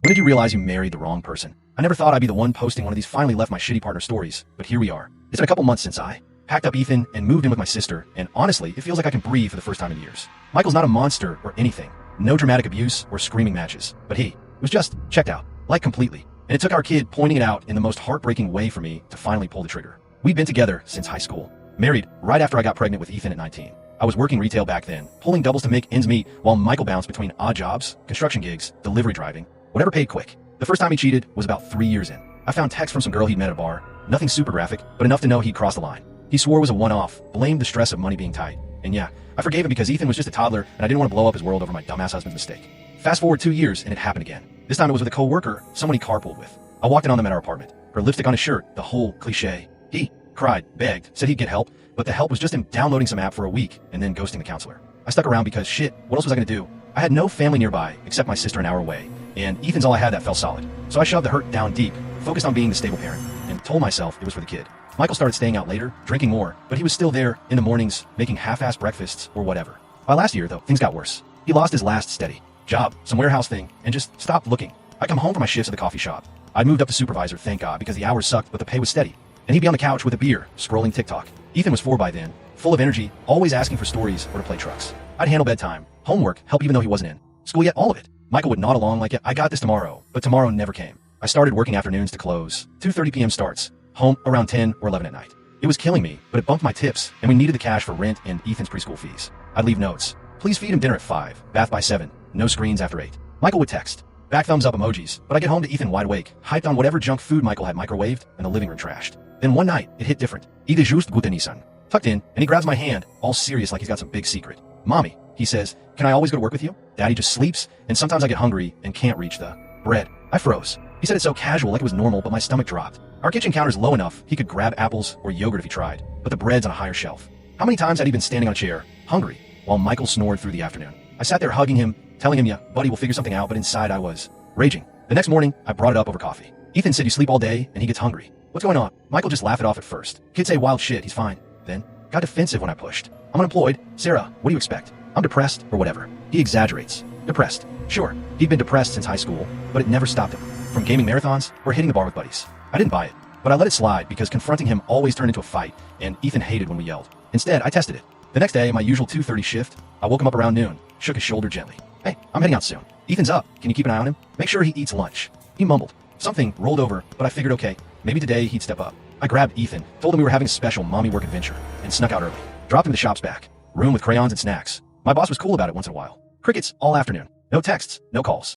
When did you realize you married the wrong person? I never thought I'd be the one posting one of these finally left my shitty partner stories, but here we are. It's been a couple months since I packed up Ethan and moved in with my sister, and honestly, it feels like I can breathe for the first time in years. Michael's not a monster or anything. No dramatic abuse or screaming matches, but he was just checked out, like completely. And it took our kid pointing it out in the most heartbreaking way for me to finally pull the trigger. We'd been together since high school, married right after I got pregnant with Ethan at 19. I was working retail back then, pulling doubles to make ends meet while Michael bounced between odd jobs, construction gigs, delivery driving, whatever paid quick. The first time he cheated was about 3 years in. I found texts from some girl he'd met at a bar, nothing super graphic, but enough to know he'd crossed the line. He swore it was a one-off, blamed the stress of money being tight. And yeah, I forgave him because Ethan was just a toddler and I didn't want to blow up his world over my dumbass husband's mistake. Fast forward 2 years and it happened again. This time it was with a co-worker, someone he carpooled with. I walked in on them at our apartment. Her lipstick on his shirt, the whole cliche. He cried, begged, said he'd get help, but the help was just him downloading some app for a week and then ghosting the counselor. I stuck around because shit, what else was I gonna do? I had no family nearby except my sister an hour away, and Ethan's all I had that felt solid. So I shoved the hurt down deep, focused on being the stable parent, and told myself it was for the kid. Michael started staying out later, drinking more, but he was still there in the mornings, making half-assed breakfasts or whatever. By last year, though, things got worse. He lost his last steady job, some warehouse thing, and just stopped looking. I'd come home from my shifts at the coffee shop. I'd moved up to supervisor, thank God, because the hours sucked, but the pay was steady. And he'd be on the couch with a beer, scrolling TikTok. Ethan was 4 by then, full of energy, always asking for stories or to play trucks. I'd handle bedtime, homework, help even though he wasn't in school yet, all of it. Michael would nod along like, yeah, I got this tomorrow, but tomorrow never came. I started working afternoons to close, 2:30 p.m. starts, home around 10 or 11 at night. It was killing me, but it bumped my tips, and we needed the cash for rent and Ethan's preschool fees. I'd leave notes. Please feed him dinner at 5, bath by 7, no screens after 8. Michael would text, back thumbs up emojis, but I get home to Ethan wide awake, hyped on whatever junk food Michael had microwaved and the living room trashed. Then one night, it hit different. Ide just gute Nissan. Tucked in, and he grabs my hand, all serious like he's got some big secret. Mommy, he says, can I always go to work with you? Daddy just sleeps, and sometimes I get hungry and can't reach the bread. I froze. He said it so casual like it was normal, but my stomach dropped. Our kitchen counter's low enough, he could grab apples or yogurt if he tried, but the bread's on a higher shelf. How many times had he been standing on a chair, hungry, while Michael snored through the afternoon? I sat there hugging him, telling him, yeah, buddy, we'll figure something out, but inside I was raging. The next morning, I brought it up over coffee. Ethan said you sleep all day, and he gets hungry. What's going on? Michael just laughed it off at first. Kids say wild shit, he's fine. Then, got defensive when I pushed. I'm unemployed. Sarah, what do you expect? I'm depressed or whatever. He exaggerates. Depressed. Sure, he'd been depressed since high school, but it never stopped him from gaming marathons or hitting the bar with buddies. I didn't buy it, but I let it slide because confronting him always turned into a fight, and Ethan hated when we yelled. Instead, I tested it. The next day, my usual 2:30 shift, I woke him up around noon, shook his shoulder gently. Hey, I'm heading out soon. Ethan's up. Can you keep an eye on him? Make sure he eats lunch. He mumbled. Something rolled over, but I figured okay, maybe today he'd step up. I grabbed Ethan, told him we were having a special mommy work adventure, and snuck out early. Dropped him to the shop's back. Room with crayons and snacks. My boss was cool about it once in a while. Crickets all afternoon. No texts, no calls.